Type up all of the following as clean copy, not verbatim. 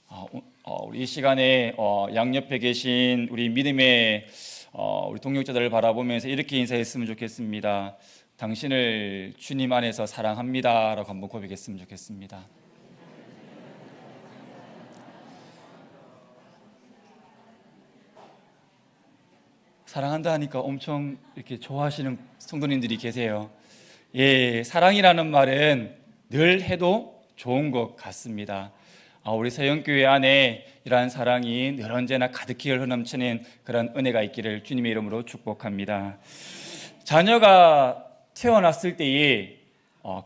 우리 이 시간에 양옆에 계신 우리 믿음의 우리 동역자들을 바라보면서 이렇게 인사했으면 좋겠습니다. 당신을 주님 안에서 사랑합니다 라고 한번 고백했으면 좋겠습니다. 사랑한다 하니까 엄청 이렇게 좋아하시는 성도님들이 계세요. 예, 사랑이라는 말은 늘 해도 좋은 것 같습니다. 우리 세영교회 안에 이러한 사랑이 늘 언제나 가득히 흘러넘치는 그런 은혜가 있기를 주님의 이름으로 축복합니다. 자녀가 태어났을 때의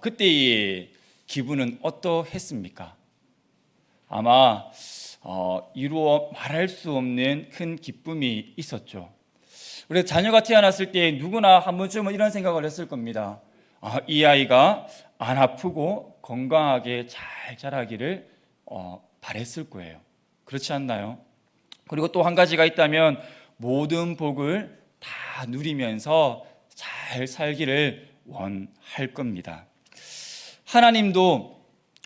그때의 기분은 어떠했습니까? 아마 이루어 말할 수 없는 큰 기쁨이 있었죠. 우리 자녀가 태어났을 때 누구나 한 번쯤은 이런 생각을 했을 겁니다. 이 아이가 안 아프고 건강하게 잘 자라기를 바랬을 거예요. 그렇지 않나요? 그리고 또 한 가지가 있다면 모든 복을 다 누리면서 잘 살기를 원할 겁니다. 하나님도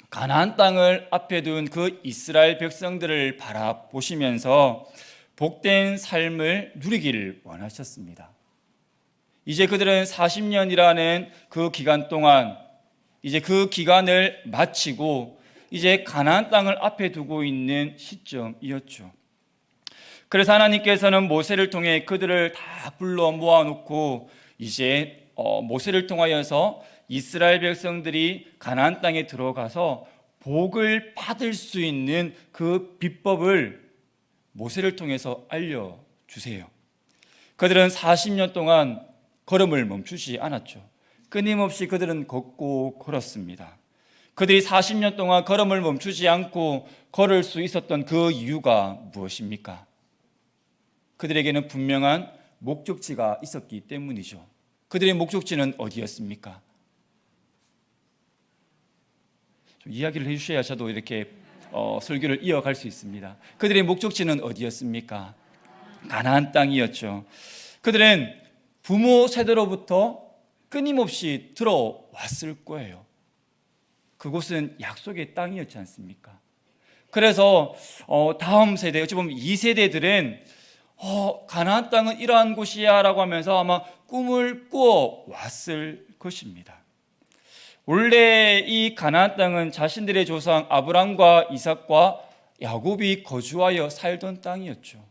가나안 땅을 앞에 둔 그 이스라엘 백성들을 바라보시면서 복된 삶을 누리기를 원하셨습니다. 이제 그들은 40년이라는 그 기간 동안 이제 그 기간을 마치고 이제 가나안 땅을 앞에 두고 있는 시점이었죠. 그래서 하나님께서는 모세를 통해 그들을 다 불러 모아놓고 이제 모세를 통하여서 이스라엘 백성들이 가나안 땅에 들어가서 복을 받을 수 있는 그 비법을 모세를 통해서 알려주세요. 그들은 40년 동안 걸음을 멈추지 않았죠. 끊임없이 그들은 걷고 걸었습니다. 그들이 40년 동안 걸음을 멈추지 않고 걸을 수 있었던 그 이유가 무엇입니까? 그들에게는 분명한 목적지가 있었기 때문이죠. 그들의 목적지는 어디였습니까? 좀 이야기를 해주셔야 저도 이렇게 설교를 이어갈 수 있습니다. 그들의 목적지는 어디였습니까? 가나안 땅이었죠. 그들은 부모 세대로부터 끊임없이 들어왔을 거예요. 그곳은 약속의 땅이었지 않습니까? 그래서 다음 세대, 어찌 보면 2세대들은 가나안 땅은 이러한 곳이야 라고 하면서 아마 꿈을 꾸어 왔을 것입니다. 원래 이 가나안 땅은 자신들의 조상 아브람과 이삭과 야곱이 거주하여 살던 땅이었죠.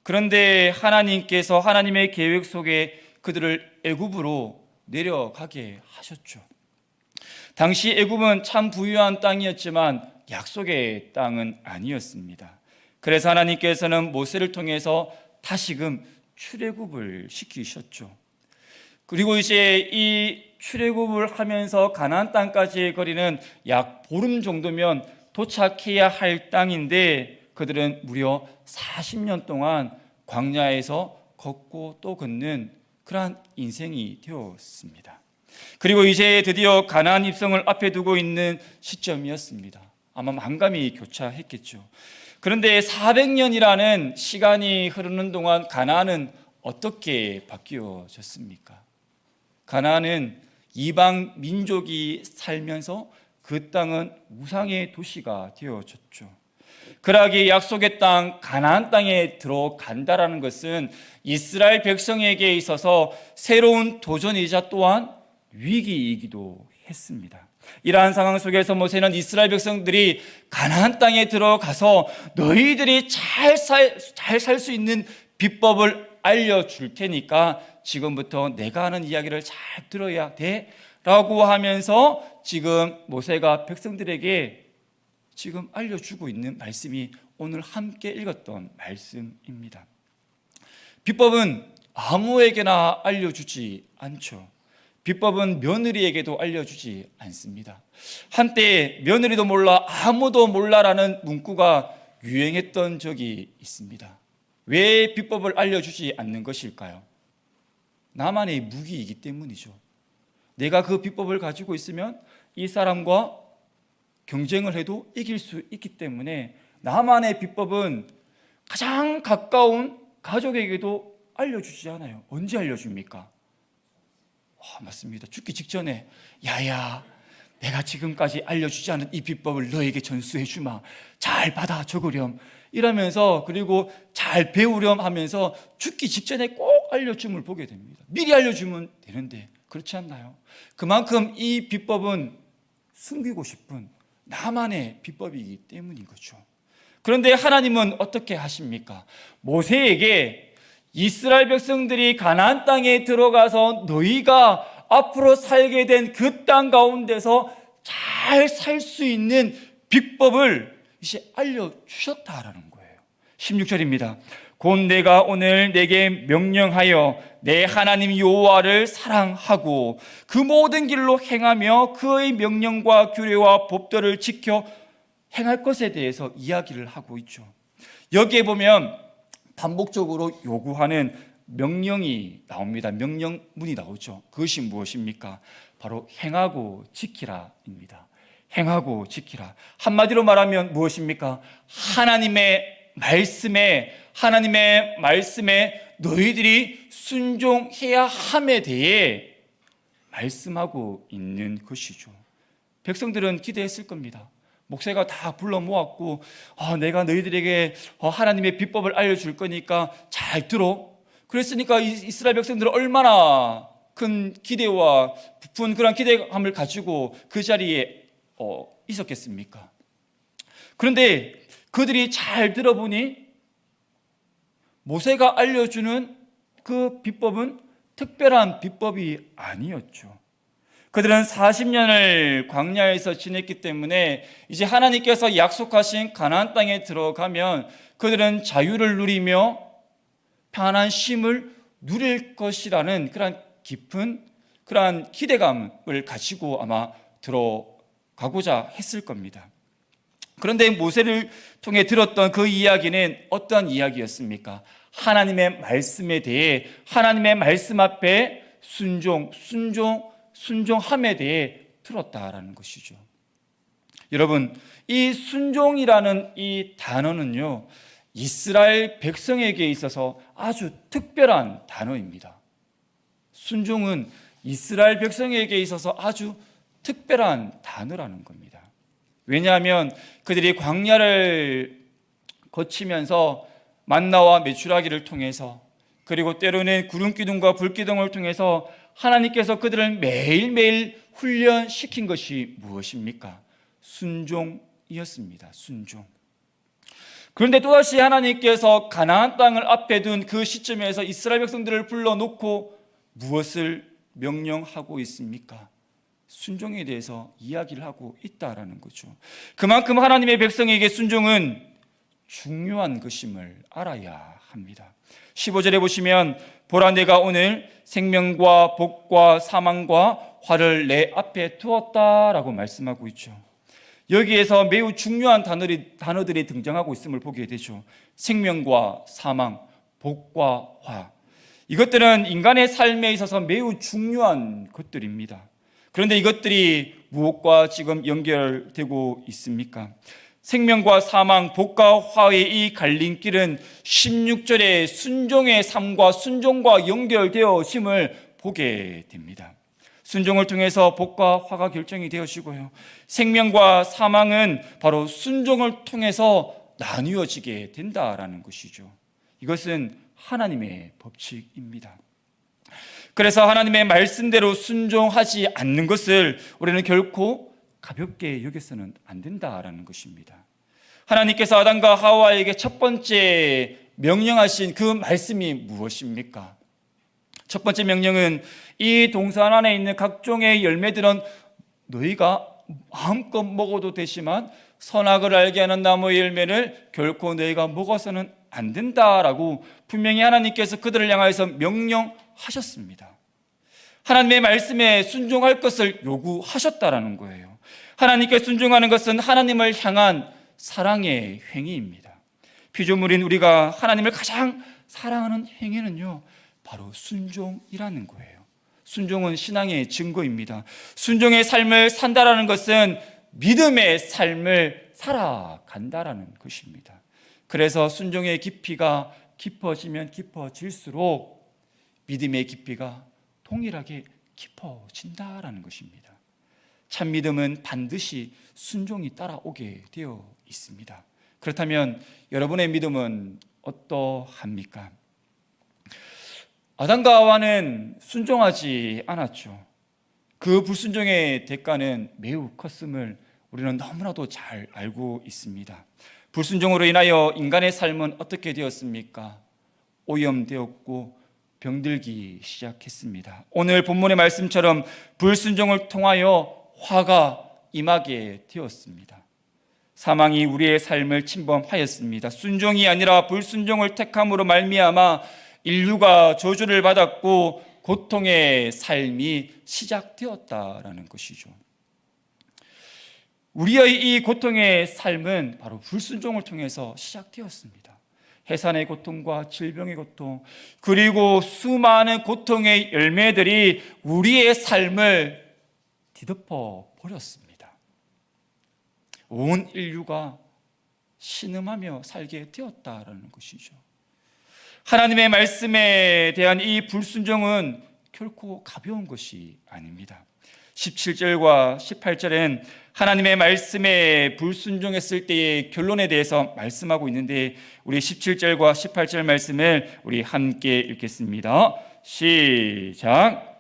그런데 하나님께서 하나님의 계획 속에 그들을 애굽으로 내려가게 하셨죠. 당시 애굽은 참 부유한 땅이었지만 약속의 땅은 아니었습니다. 그래서 하나님께서는 모세를 통해서 다시금 출애굽을 시키셨죠. 그리고 이제 이 출애굽을 하면서 가나안 땅까지의 거리는 약 보름 정도면 도착해야 할 땅인데 그들은 무려 40년 동안 광야에서 걷고 또 걷는 그러한 인생이 되었습니다. 그리고 이제 드디어 가나안 입성을 앞에 두고 있는 시점이었습니다. 아마 만감이 교차했겠죠. 그런데 400년이라는 시간이 흐르는 동안 가나안은 어떻게 바뀌어졌습니까? 가나안은 이방 민족이 살면서 그 땅은 우상의 도시가 되어졌죠. 그러기에 약속의 땅 가나안 땅에 들어간다라는 것은 이스라엘 백성에게 있어서 새로운 도전이자 또한 위기이기도 했습니다. 이러한 상황 속에서 모세는 이스라엘 백성들이 가나안 땅에 들어가서 너희들이 잘 살 수 있는 비법을 알려줄 테니까 지금부터 내가 하는 이야기를 잘 들어야 돼 라고 하면서 지금 모세가 백성들에게 지금 알려주고 있는 말씀이 오늘 함께 읽었던 말씀입니다. 비법은 아무에게나 알려주지 않죠. 비법은 며느리에게도 알려주지 않습니다. 한때 며느리도 몰라 아무도 몰라라는 문구가 유행했던 적이 있습니다. 왜 비법을 알려주지 않는 것일까요? 나만의 무기이기 때문이죠. 내가 그 비법을 가지고 있으면 이 사람과 경쟁을 해도 이길 수 있기 때문에 나만의 비법은 가장 가까운 가족에게도 알려주지 않아요. 언제 알려줍니까? 맞습니다. 죽기 직전에 야야 내가 지금까지 알려주지 않은 이 비법을 너에게 전수해 주마. 잘 받아 적으렴. 이러면서 그리고 잘 배우렴 하면서 죽기 직전에 꼭 알려줌을 보게 됩니다. 미리 알려주면 되는데 그렇지 않나요? 그만큼 이 비법은 숨기고 싶은 나만의 비법이기 때문인 거죠. 그런데 하나님은 어떻게 하십니까? 모세에게 이스라엘 백성들이 가나안 땅에 들어가서 너희가 앞으로 살게 된 그 땅 가운데서 잘 살 수 있는 비법을 이제 알려주셨다라는 거예요. 16절입니다. 곧 내가 오늘 내게 명령하여 내 하나님 여호와를 사랑하고 그 모든 길로 행하며 그의 명령과 규례와 법도를 지켜 행할 것에 대해서 이야기를 하고 있죠. 여기에 보면 반복적으로 요구하는 명령이 나옵니다. 명령문이 나오죠. 그것이 무엇입니까? 바로 행하고 지키라입니다. 행하고 지키라. 한마디로 말하면 무엇입니까? 하나님의 말씀에 너희들이 순종해야 함에 대해 말씀하고 있는 것이죠. 백성들은 기대했을 겁니다. 목사가 다 불러 모았고 내가 너희들에게 하나님의 비법을 알려줄 거니까 잘 들어. 그랬으니까 이스라엘 백성들은 얼마나 큰 기대와 부푼 그런 기대감을 가지고 그 자리에 있었겠습니까? 그런데 그들이 잘 들어보니 모세가 알려주는 그 비법은 특별한 비법이 아니었죠. 그들은 40년을 광야에서 지냈기 때문에 이제 하나님께서 약속하신 가나안 땅에 들어가면 그들은 자유를 누리며 편안한 쉼을 누릴 것이라는 그런 깊은 그러한 기대감을 가지고 아마 들어가고자 했을 겁니다. 그런데 모세를 통해 들었던 그 이야기는 어떤 이야기였습니까? 하나님의 말씀에 대해 하나님의 말씀 앞에 순종함에 대해 들었다라는 것이죠. 여러분, 이 순종이라는 이 단어는요, 이스라엘 백성에게 있어서 아주 특별한 단어입니다. 순종은 이스라엘 백성에게 있어서 아주 특별한 단어라는 겁니다. 왜냐하면 그들이 광야를 거치면서 만나와 메추라기를 통해서 그리고 때로는 구름기둥과 불기둥을 통해서 하나님께서 그들을 매일매일 훈련시킨 것이 무엇입니까? 순종이었습니다. 순종. 그런데 또다시 하나님께서 가나안 땅을 앞에 둔 그 시점에서 이스라엘 백성들을 불러놓고 무엇을 명령하고 있습니까? 순종에 대해서 이야기를 하고 있다라는 거죠. 그만큼 하나님의 백성에게 순종은 중요한 것임을 알아야 합니다. 15절에 보시면 보라 내가 오늘 생명과 복과 사망과 화를 내 앞에 두었다라고 말씀하고 있죠. 여기에서 매우 중요한 단어들이 등장하고 있음을 보게 되죠. 생명과 사망, 복과 화. 이것들은 인간의 삶에 있어서 매우 중요한 것들입니다. 그런데 이것들이 무엇과 지금 연결되고 있습니까? 생명과 사망, 복과 화의 이 갈림길은 16절의 순종의 삶과 순종과 연결되어 있음을 보게 됩니다. 순종을 통해서 복과 화가 결정이 되어지고요. 생명과 사망은 바로 순종을 통해서 나뉘어지게 된다라는 것이죠. 이것은 하나님의 법칙입니다. 그래서 하나님의 말씀대로 순종하지 않는 것을 우리는 결코 가볍게 여겨서는 안 된다라는 것입니다. 하나님께서 아담과 하와에게 첫 번째 명령하신 그 말씀이 무엇입니까? 첫 번째 명령은 이 동산 안에 있는 각종의 열매들은 너희가 마음껏 먹어도 되지만 선악을 알게 하는 나무의 열매를 결코 너희가 먹어서는 안 된다라고 분명히 하나님께서 그들을 향하여서 명령하셨습니다. 하나님의 말씀에 순종할 것을 요구하셨다라는 거예요. 하나님께 순종하는 것은 하나님을 향한 사랑의 행위입니다. 피조물인 우리가 하나님을 가장 사랑하는 행위는요, 바로 순종이라는 거예요. 순종은 신앙의 증거입니다. 순종의 삶을 산다라는 것은 믿음의 삶을 살아간다라는 것입니다. 그래서 순종의 깊이가 깊어지면 깊어질수록 믿음의 깊이가 동일하게 깊어진다라는 것입니다. 참 믿음은 반드시 순종이 따라오게 되어 있습니다. 그렇다면 여러분의 믿음은 어떠합니까? 아담과 하와는 순종하지 않았죠. 그 불순종의 대가는 매우 컸음을 우리는 너무나도 잘 알고 있습니다. 불순종으로 인하여 인간의 삶은 어떻게 되었습니까? 오염되었고 병들기 시작했습니다. 오늘 본문의 말씀처럼 불순종을 통하여 화가 임하게 되었습니다. 사망이 우리의 삶을 침범하였습니다. 순종이 아니라 불순종을 택함으로 말미암아 인류가 저주를 받았고 고통의 삶이 시작되었다라는 것이죠. 우리의 이 고통의 삶은 바로 불순종을 통해서 시작되었습니다. 해산의 고통과 질병의 고통, 그리고 수많은 고통의 열매들이 우리의 삶을 뒤덮어 버렸습니다. 온 인류가 신음하며 살게 되었다라는 것이죠. 하나님의 말씀에 대한 이 불순종은 결코 가벼운 것이 아닙니다. 17절과 18절엔 하나님의 말씀에 불순종했을 때의 결론에 대해서 말씀하고 있는데, 우리 17절과 18절 말씀을 우리 함께 읽겠습니다. 시작.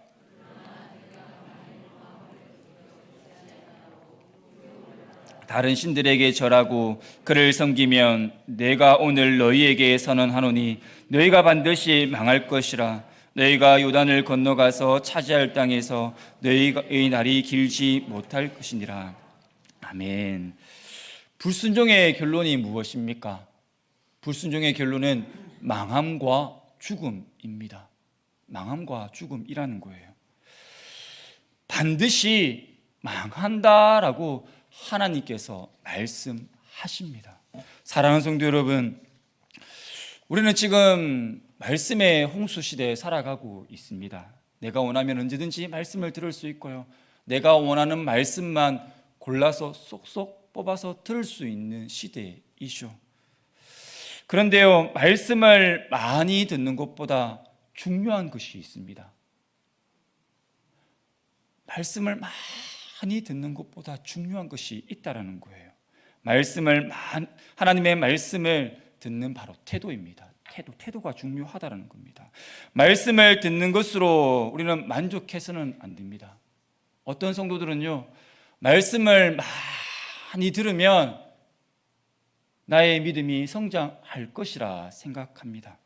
다른 신들에게 절하고 그를 섬기면 내가 오늘 너희에게 선언하노니 너희가 반드시 망할 것이라. 너희가 요단을 건너가서 차지할 땅에서 너희의 날이 길지 못할 것이니라. 아멘. 불순종의 결론이 무엇입니까? 불순종의 결론은 망함과 죽음입니다. 망함과 죽음이라는 거예요. 반드시 망한다라고 하나님께서 말씀하십니다. 사랑하는 성도 여러분, 우리는 지금 말씀의 홍수 시대에 살아가고 있습니다. 내가 원하면 언제든지 말씀을 들을 수 있고요, 내가 원하는 말씀만 골라서 쏙쏙 뽑아서 들을 수 있는 시대이죠. 그런데요, 말씀을 많이 듣는 것보다 중요한 것이 있습니다. 말씀을 많이 듣는 것보다 중요한 것이 있다라는 거예요. 하나님의 말씀을 듣는 바로 태도입니다. 태도가 중요하다는 겁니다. 말씀을 듣는 것으로 우리는 만족해서는 안 됩니다. 어떤 성도들은요, 말씀을 많이 들으면 나의 믿음이 성장할 것이라 생각합니다.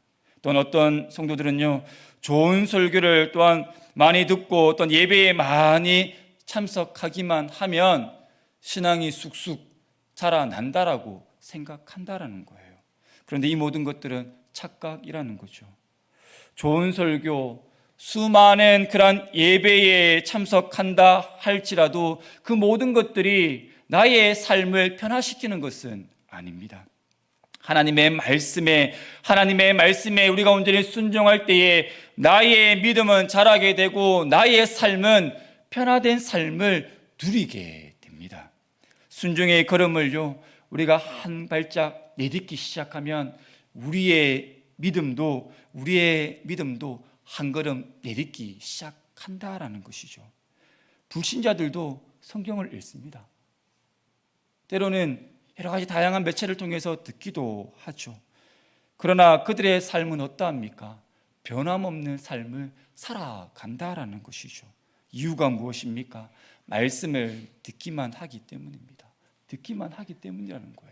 또는 어떤 성도들은요, 좋은 설교를 또한 많이 듣고 어떤 예배에 많이 참석하기만 하면 신앙이 쑥쑥 자라난다라고 생각한다라는 거예요. 그런데 이 모든 것들은 착각이라는 거죠. 좋은 설교, 수많은 그런 예배에 참석한다 할지라도 그 모든 것들이 나의 삶을 변화시키는 것은 아닙니다. 하나님의 말씀에 우리가 온전히 순종할 때에 나의 믿음은 자라게 되고 나의 삶은 변화된 삶을 누리게 됩니다. 순종의 걸음을요, 우리가 한 발짝 내딛기 시작하면 우리의 믿음도 한 걸음 내딛기 시작한다라는 것이죠. 불신자들도 성경을 읽습니다. 때로는 여러 가지 다양한 매체를 통해서 듣기도 하죠. 그러나 그들의 삶은 어떠합니까? 변함없는 삶을 살아간다라는 것이죠. 이유가 무엇입니까? 말씀을 듣기만 하기 때문입니다. 듣기만 하기 때문이라는 거예요.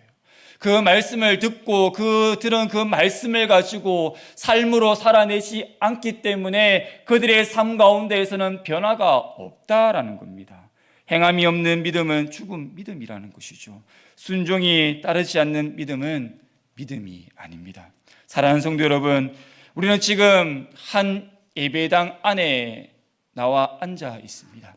그 말씀을 듣고 들은 그 말씀을 가지고 삶으로 살아내지 않기 때문에 그들의 삶 가운데에서는 변화가 없다라는 겁니다. 행함이 없는 믿음은 죽은 믿음이라는 것이죠. 순종이 따르지 않는 믿음은 믿음이 아닙니다. 사랑하는 성도 여러분, 우리는 지금 한 예배당 안에 나와 앉아 있습니다.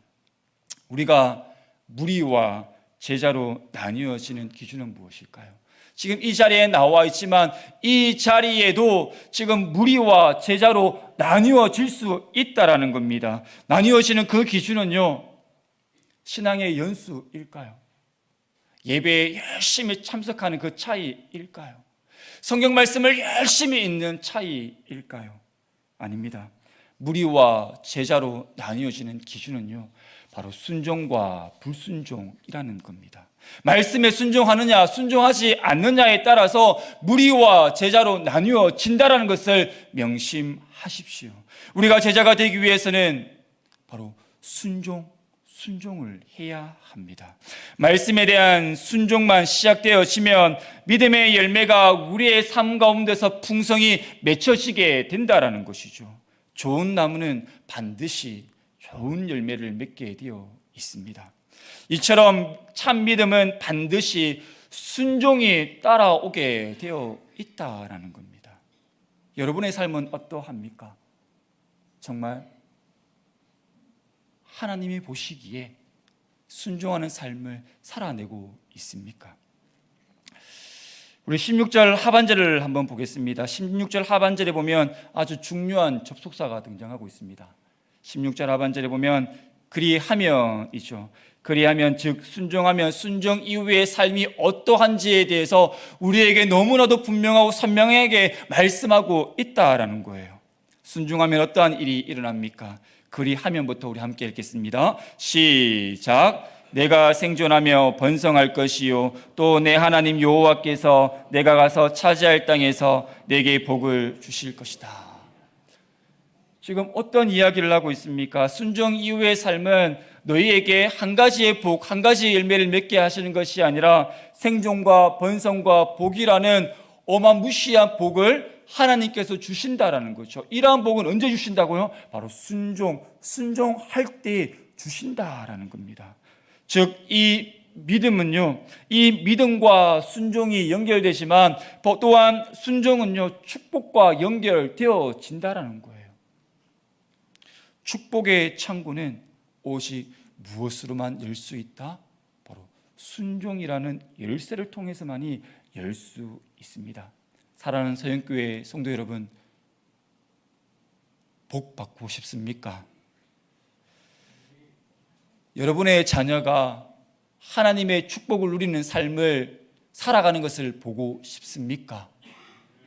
우리가 무리와 제자로 나뉘어지는 기준은 무엇일까요? 지금 이 자리에 나와 있지만 이 자리에도 지금 무리와 제자로 나뉘어질 수 있다라는 겁니다. 나뉘어지는 그 기준은요, 신앙의 연수일까요? 예배에 열심히 참석하는 그 차이일까요? 성경 말씀을 열심히 읽는 차이일까요? 아닙니다. 무리와 제자로 나뉘어지는 기준은요, 바로 순종과 불순종이라는 겁니다. 말씀에 순종하느냐 순종하지 않느냐에 따라서 무리와 제자로 나뉘어진다라는 것을 명심하십시오. 우리가 제자가 되기 위해서는 바로 순종을 해야 합니다. 말씀에 대한 순종만 시작되어지면 믿음의 열매가 우리의 삶 가운데서 풍성히 맺혀지게 된다라는 것이죠. 좋은 나무는 반드시 좋은 열매를 맺게 되어 있습니다. 이처럼 참 믿음은 반드시 순종이 따라오게 되어 있다라는 겁니다. 여러분의 삶은 어떠합니까? 정말 하나님이 보시기에 순종하는 삶을 살아내고 있습니까? 우리 16절 하반절을 한번 보겠습니다. 16절 하반절에 보면 아주 중요한 접속사가 등장하고 있습니다. 16절 하반절에 보면 그리하면이죠. 그리하면 즉 순종하면 순종 이후의 삶이 어떠한지에 대해서 우리에게 너무나도 분명하고 선명하게 말씀하고 있다라는 거예요. 순종하면 어떠한 일이 일어납니까? 그리하면부터 우리 함께 읽겠습니다. 시작. 내가 생존하며 번성할 것이요 또 내 하나님 여호와께서 내가 가서 차지할 땅에서 내게 복을 주실 것이다. 지금 어떤 이야기를 하고 있습니까? 순종 이후의 삶은 너희에게 한 가지의 복, 한 가지의 열매를 맺게 하시는 것이 아니라 생존과 번성과 복이라는 어마무시한 복을 하나님께서 주신다라는 거죠. 이러한 복은 언제 주신다고요? 바로 순종할 때 주신다라는 겁니다. 즉 이 믿음은요, 이 믿음과 순종이 연결되지만 또한 순종은요 축복과 연결되어진다라는 거예요. 축복의 창구는 오직 무엇으로만 열 수 있다? 바로 순종이라는 열쇠를 통해서만이 열 수 있습니다. 사랑하는 서영교회 성도 여러분, 복 받고 싶습니까? 여러분의 자녀가 하나님의 축복을 누리는 삶을 살아가는 것을 보고 싶습니까?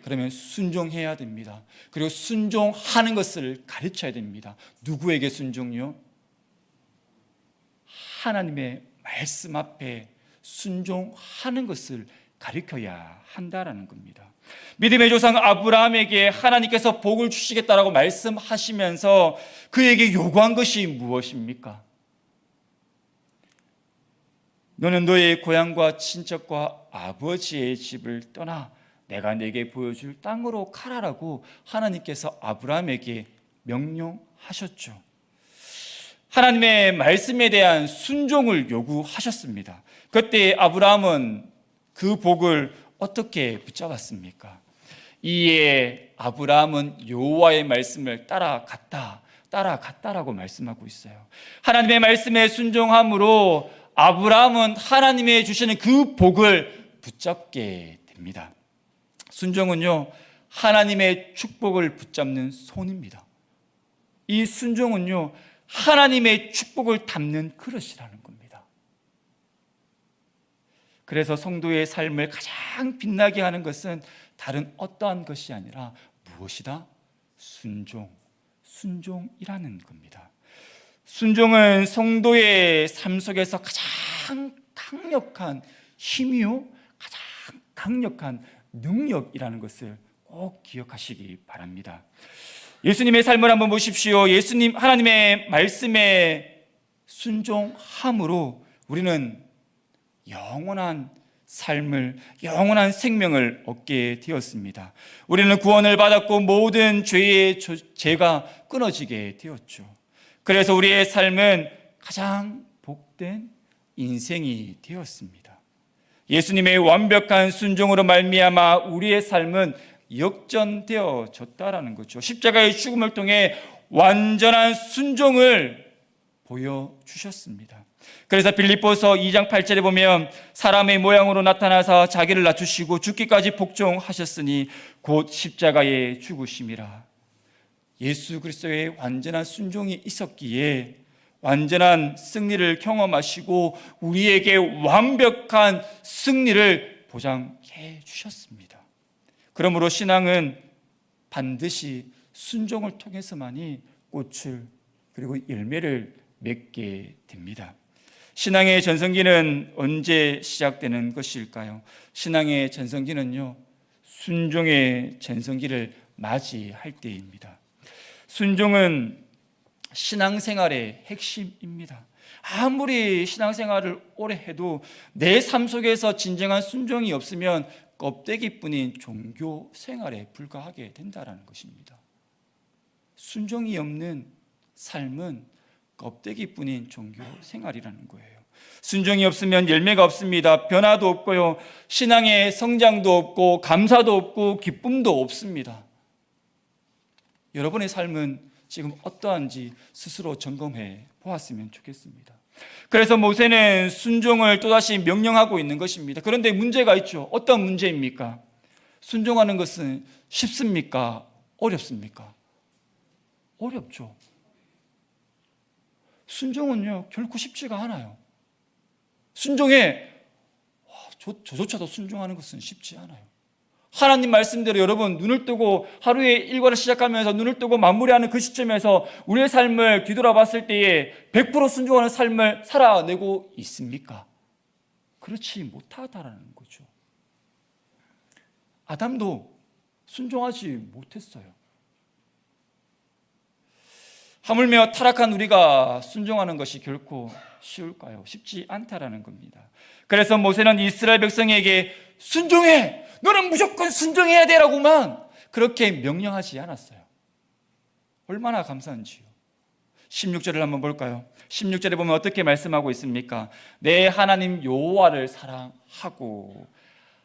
그러면 순종해야 됩니다. 그리고 순종하는 것을 가르쳐야 됩니다. 누구에게 순종이요? 하나님의 말씀 앞에 순종하는 것을 가르쳐야 한다라는 겁니다. 믿음의 조상 아브라함에게 하나님께서 복을 주시겠다라고 말씀하시면서 그에게 요구한 것이 무엇입니까? 너는 너의 고향과 친척과 아버지의 집을 떠나 내가 내게 보여줄 땅으로 가라라고 하나님께서 아브라함에게 명령하셨죠. 하나님의 말씀에 대한 순종을 요구하셨습니다. 그때 아브라함은 그 복을 어떻게 붙잡았습니까? 이에 아브라함은 여호와의 말씀을 따라갔다라고 말씀하고 있어요. 하나님의 말씀에 순종함으로 아브라함은 하나님의 주시는 그 복을 붙잡게 됩니다. 순종은요, 하나님의 축복을 붙잡는 손입니다. 이 순종은요, 하나님의 축복을 담는 그릇이라는 겁니다. 그래서 성도의 삶을 가장 빛나게 하는 것은 다른 어떠한 것이 아니라 무엇이다? 순종이라는 겁니다. 순종은 성도의 삶 속에서 가장 강력한 힘이요, 가장 강력한 능력이라는 것을 꼭 기억하시기 바랍니다. 예수님의 삶을 한번 보십시오. 예수님 하나님의 말씀에 순종함으로 우리는 영원한 삶을, 영원한 생명을 얻게 되었습니다. 우리는 구원을 받았고 모든 죄의 죄가 끊어지게 되었죠. 그래서 우리의 삶은 가장 복된 인생이 되었습니다. 예수님의 완벽한 순종으로 말미암아 우리의 삶은 역전되어졌다라는 거죠. 십자가의 죽음을 통해 완전한 순종을 보여주셨습니다. 그래서 빌립보서 2장 8절에 보면 사람의 모양으로 나타나서 자기를 낮추시고 죽기까지 복종하셨으니 곧 십자가에 죽으심이라. 예수 그리스도의 완전한 순종이 있었기에 완전한 승리를 경험하시고 우리에게 완벽한 승리를 보장해 주셨습니다. 그러므로 신앙은 반드시 순종을 통해서만이 꽃을 그리고 열매를 맺게 됩니다. 신앙의 전성기는 언제 시작되는 것일까요? 신앙의 전성기는요, 순종의 전성기를 맞이할 때입니다. 순종은 신앙생활의 핵심입니다. 아무리 신앙생활을 오래 해도 내 삶 속에서 진정한 순종이 없으면 껍데기뿐인 종교 생활에 불과하게 된다는 것입니다. 순종이 없는 삶은 껍데기뿐인 종교 생활이라는 거예요. 순종이 없으면 열매가 없습니다. 변화도 없고요, 신앙의 성장도 없고 감사도 없고 기쁨도 없습니다. 여러분의 삶은 지금 어떠한지 스스로 점검해 보았으면 좋겠습니다. 그래서 모세는 순종을 또다시 명령하고 있는 것입니다. 그런데 문제가 있죠. 어떤 문제입니까? 순종하는 것은 쉽습니까? 어렵습니까? 어렵죠. 순종은요, 결코 쉽지가 않아요. 순종에 저조차도 순종하는 것은 쉽지 않아요. 하나님 말씀대로 여러분 눈을 뜨고 하루의 일과를 시작하면서 눈을 뜨고 마무리하는 그 시점에서 우리의 삶을 뒤돌아봤을 때에 100% 순종하는 삶을 살아내고 있습니까? 그렇지 못하다라는 거죠. 아담도 순종하지 못했어요. 하물며 타락한 우리가 순종하는 것이 결코 쉬울까요? 쉽지 않다라는 겁니다. 그래서 모세는 이스라엘 백성에게 순종해! 너는 무조건 순종해야 되라고만 그렇게 명령하지 않았어요. 얼마나 감사한지요. 16절을 한번 볼까요? 16절에 보면 어떻게 말씀하고 있습니까? 내 하나님 여호와를 사랑하고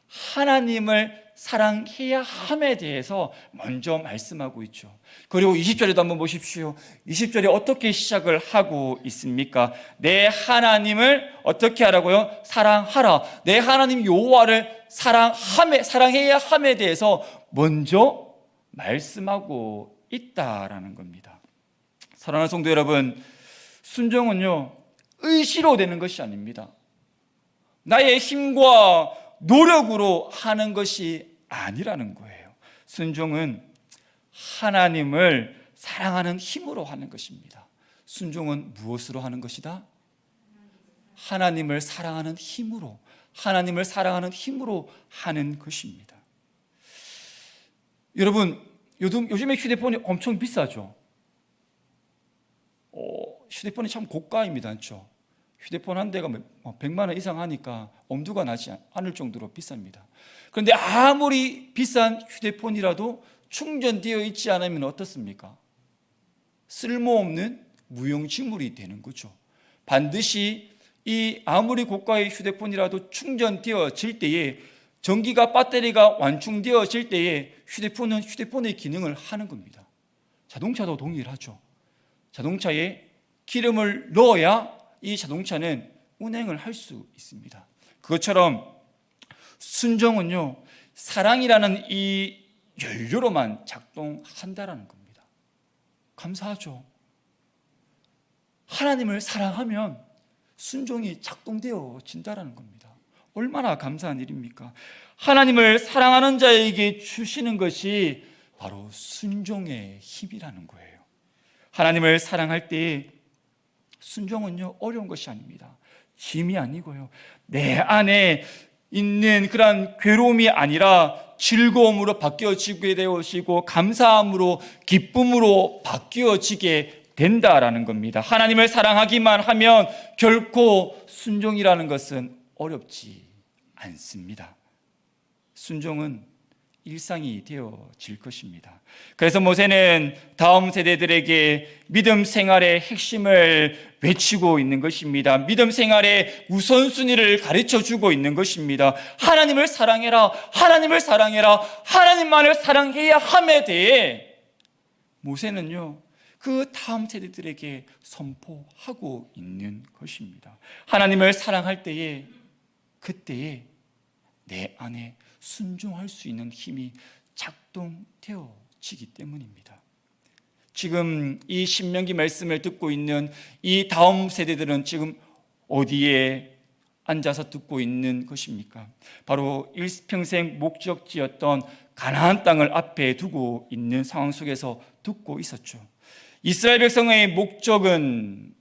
하나님을 사랑해야 함에 대해서 먼저 말씀하고 있죠. 그리고 20절에도 한번 보십시오. 20절에 어떻게 시작을 하고 있습니까? 내 하나님을 어떻게 하라고요? 사랑하라. 내 하나님 여호와를 사랑해야 함에 대해서 먼저 말씀하고 있다라는 겁니다. 사랑하는 성도 여러분, 순종은요, 의지로 되는 것이 아닙니다. 나의 힘과 노력으로 하는 것이 아니라는 거예요. 순종은 하나님을 사랑하는 힘으로 하는 것입니다. 순종은 무엇으로 하는 것이다? 하나님을 사랑하는 힘으로, 하나님을 사랑하는 힘으로 하는 것입니다. 여러분, 요즘에 휴대폰이 엄청 비싸죠? 휴대폰이 참 고가입니다. 그렇죠? 휴대폰 한 대가 100만 원 이상 하니까 엄두가 나지 않을 정도로 비쌉니다. 그런데 아무리 비싼 휴대폰이라도 충전되어 있지 않으면 어떻습니까? 쓸모없는 무용지물이 되는 거죠. 반드시 이 아무리 고가의 휴대폰이라도 충전되어질 때에, 전기가 배터리가 완충되어질 때에 휴대폰은 휴대폰의 기능을 하는 겁니다. 자동차도 동일하죠. 자동차에 기름을 넣어야 이 자동차는 운행을 할 수 있습니다. 그것처럼 순종은요, 사랑이라는 이 연료로만 작동한다라는 겁니다. 감사하죠. 하나님을 사랑하면 순종이 작동되어진다라는 겁니다. 얼마나 감사한 일입니까? 하나님을 사랑하는 자에게 주시는 것이 바로 순종의 힘이라는 거예요. 하나님을 사랑할 때에 순종은요, 어려운 것이 아닙니다. 짐이 아니고요, 내 안에 있는 그런 괴로움이 아니라 즐거움으로 바뀌어지게 되어지고 감사함으로, 기쁨으로 바뀌어지게 된다라는 겁니다. 하나님을 사랑하기만 하면 결코 순종이라는 것은 어렵지 않습니다. 순종은 일상이 되어질 것입니다. 그래서 모세는 다음 세대들에게 믿음 생활의 핵심을 외치고 있는 것입니다. 믿음 생활의 우선순위를 가르쳐주고 있는 것입니다. 하나님을 사랑해라, 하나님을 사랑해라, 하나님만을 사랑해야 함에 대해 모세는요, 그 다음 세대들에게 선포하고 있는 것입니다. 하나님을 사랑할 때에, 그때에 내 안에 순종할 수 있는 힘이 작동되어지기 때문입니다. 지금 이 신명기 말씀을 듣고 있는 이 다음 세대들은 지금 어디에 앉아서 듣고 있는 것입니까? 바로 일평생 목적지였던 가나안 땅을 앞에 두고 있는 상황 속에서 듣고 있었죠. 이스라엘 백성의 목적은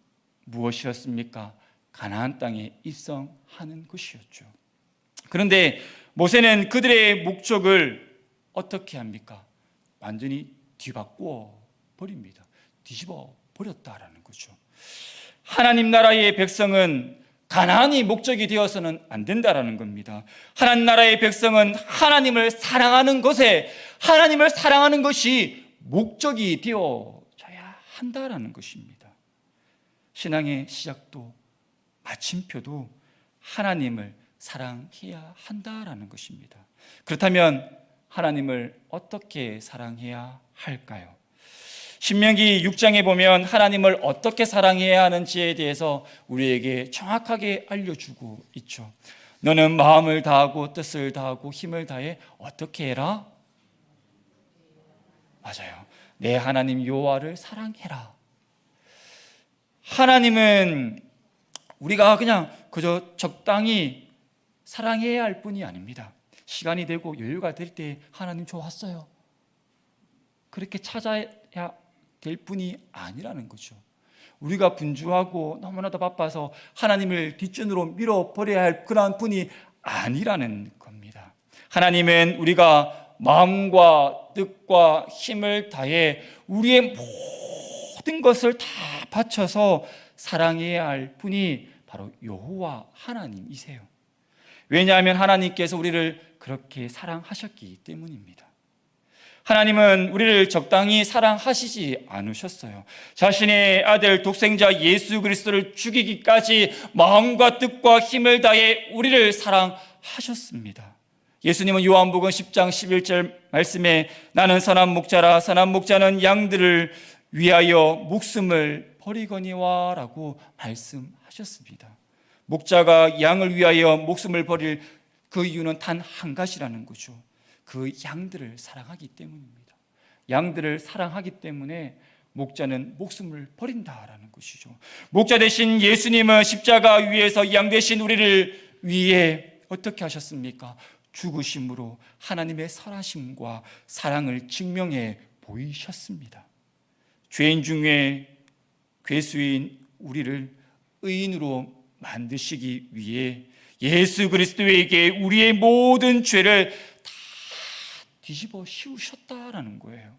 무엇이었습니까? 가나안 땅에 입성하는 것이었죠. 그런데 모세는 그들의 목적을 어떻게 합니까? 완전히 뒤바꾸어 버립니다. 뒤집어 버렸다라는 거죠. 하나님 나라의 백성은 가나안이 목적이 되어서는 안 된다라는 겁니다. 하나님 나라의 백성은 하나님을 사랑하는 것에, 하나님을 사랑하는 것이 목적이 되어져야 한다라는 것입니다. 신앙의 시작도 마침표도 하나님을 사랑해야 한다라는 것입니다. 그렇다면 하나님을 어떻게 사랑해야 할까요? 신명기 6장에 보면 하나님을 어떻게 사랑해야 하는지에 대해서 우리에게 정확하게 알려주고 있죠. 너는 마음을 다하고 뜻을 다하고 힘을 다해 어떻게 해라? 맞아요. 내 하나님 여호와를 사랑해라. 하나님은 우리가 그냥 그저 적당히 사랑해야 할 뿐이 아닙니다. 시간이 되고 여유가 될 때 하나님 좋았어요, 그렇게 찾아야 될 뿐이 아니라는 거죠. 우리가 분주하고 너무나도 바빠서 하나님을 뒷전으로 밀어버려야 할 그러한 분이 아니라는 겁니다. 하나님은 우리가 마음과 뜻과 힘을 다해 우리의 모든 것을 다 바쳐서 사랑해야 할 분이 바로 여호와 하나님이세요. 왜냐하면 하나님께서 우리를 그렇게 사랑하셨기 때문입니다. 하나님은 우리를 적당히 사랑하시지 않으셨어요. 자신의 아들 독생자 예수 그리스도를 죽이기까지 마음과 뜻과 힘을 다해 우리를 사랑하셨습니다. 예수님은 요한복음 10장 11절 말씀에 나는 선한 목자라 선한 목자는 양들을 위하여 목숨을 버리거니와 라고 말씀하셨습니다. 목자가 양을 위하여 목숨을 버릴 그 이유는 단 한 가지라는 거죠. 그 양들을 사랑하기 때문입니다. 양들을 사랑하기 때문에 목자는 목숨을 버린다라는 것이죠. 목자 대신 예수님은 십자가 위에서 양 대신 우리를 위해 어떻게 하셨습니까? 죽으심으로 하나님의 선하심과 사랑을 증명해 보이셨습니다. 죄인 중에 괴수인 우리를 의인으로 만드시기 위해 예수 그리스도에게 우리의 모든 죄를 다 뒤집어 씌우셨다라는 거예요.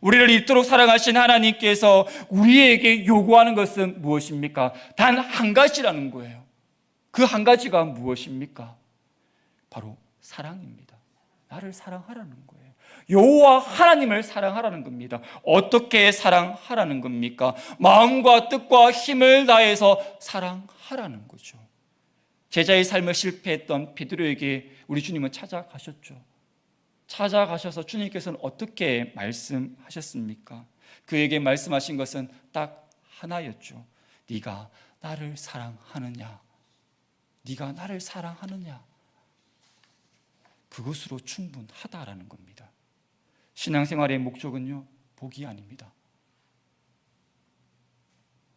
우리를 이토록 사랑하신 하나님께서 우리에게 요구하는 것은 무엇입니까? 단 한 가지라는 거예요. 그 한 가지가 무엇입니까? 바로 사랑입니다. 나를 사랑하라는 거예요. 여호와 하나님을 사랑하라는 겁니다. 어떻게 사랑하라는 겁니까? 마음과 뜻과 힘을 다해서 사랑하라는 거죠. 제자의 삶을 실패했던 베드로에게 우리 주님은 찾아가셨죠. 찾아가셔서 주님께서는 어떻게 말씀하셨습니까? 그에게 말씀하신 것은 딱 하나였죠. 네가 나를 사랑하느냐? 네가 나를 사랑하느냐? 그것으로 충분하다라는 겁니다. 신앙생활의 목적은요, 복이 아닙니다.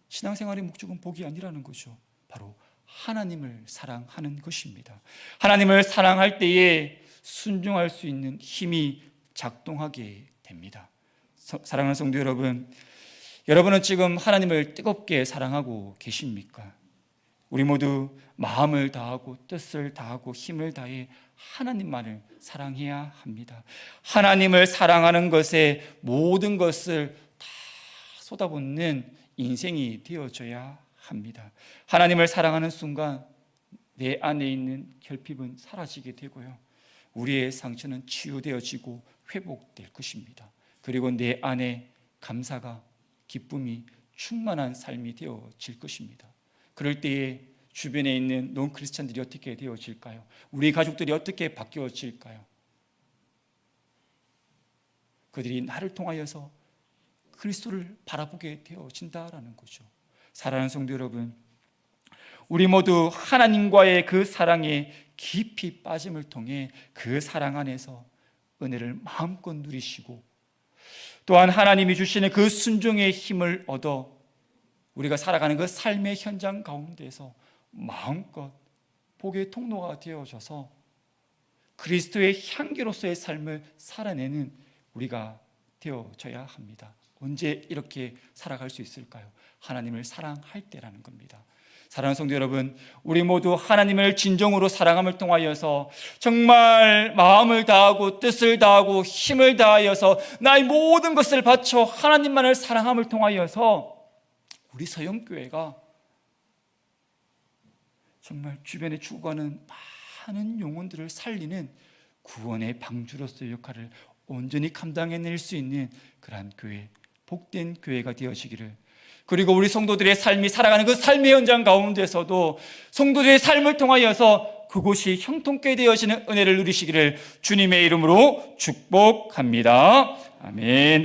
신앙생활의 목적은 복이 아니라는 거죠. 바로 하나님을 사랑하는 것입니다. 하나님을 사랑할 때에 순종할 수 있는 힘이 작동하게 됩니다. 사랑하는 성도 여러분, 여러분은 지금 하나님을 뜨겁게 사랑하고 계십니까? 우리 모두 마음을 다하고 뜻을 다하고 힘을 다해 하나님만을 사랑해야 합니다. 하나님을 사랑하는 것에 모든 것을 다 쏟아붓는 인생이 되어져야 합니다. 하나님을 사랑하는 순간 내 안에 있는 결핍은 사라지게 되고요, 우리의 상처는 치유되어지고 회복될 것입니다. 그리고 내 안에 감사가, 기쁨이 충만한 삶이 되어질 것입니다. 그럴 때에 주변에 있는 논 크리스찬들이 어떻게 되어질까요? 우리 가족들이 어떻게 바뀌어질까요? 그들이 나를 통하여서 그리스도를 바라보게 되어진다라는 거죠. 사랑하는 성도 여러분, 우리 모두 하나님과의 그 사랑에 깊이 빠짐을 통해 그 사랑 안에서 은혜를 마음껏 누리시고 또한 하나님이 주시는 그 순종의 힘을 얻어 우리가 살아가는 그 삶의 현장 가운데서 마음껏 복의 통로가 되어져서 그리스도의 향기로서의 삶을 살아내는 우리가 되어져야 합니다. 언제 이렇게 살아갈 수 있을까요? 하나님을 사랑할 때라는 겁니다. 사랑하는 성도 여러분, 우리 모두 하나님을 진정으로 사랑함을 통하여서 정말 마음을 다하고 뜻을 다하고 힘을 다하여서 나의 모든 것을 바쳐 하나님만을 사랑함을 통하여서 우리 서영교회가 정말 주변에 죽어가는 많은 영혼들을 살리는 구원의 방주로서의 역할을 온전히 감당해낼 수 있는 그러한 교회, 복된 교회가 되어지기를, 그리고 우리 성도들의 삶이 살아가는 그 삶의 현장 가운데서도 성도들의 삶을 통하여서 그곳이 형통케 되어지는 은혜를 누리시기를 주님의 이름으로 축복합니다. 아멘.